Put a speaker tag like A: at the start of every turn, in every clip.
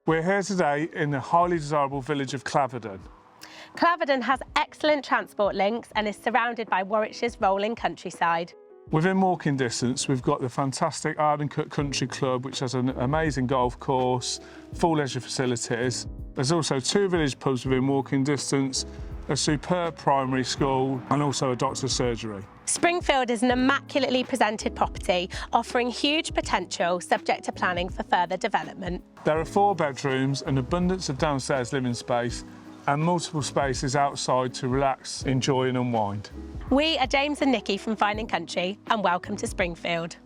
A: We're here today in the highly desirable village of Claverden.
B: Claverden has excellent transport links and is surrounded by Warwickshire's rolling countryside.
A: Within walking distance, we've got the fantastic Ardencote Country Club, which has an amazing golf course, full leisure facilities. There's also 2 village pubs within walking distance, a superb primary school and also a doctor's surgery.
B: Springfield is an immaculately presented property, offering huge potential subject to planning for further development.
A: There are 4 bedrooms, an abundance of downstairs living space and multiple spaces outside to relax, enjoy and unwind.
B: We are James and Nicky from Fine & Country and welcome to Springfield.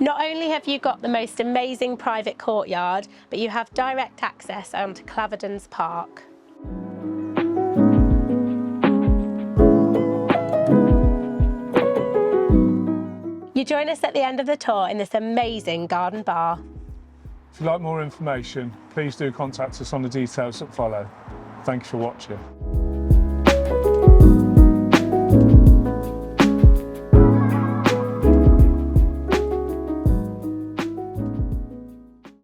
B: Not only have you got the most amazing private courtyard, but you have direct access onto Claverden's park. You join us at the end of the tour in this amazing garden bar.
A: If you'd like more information, please do contact us on the details that follow. Thank you for watching.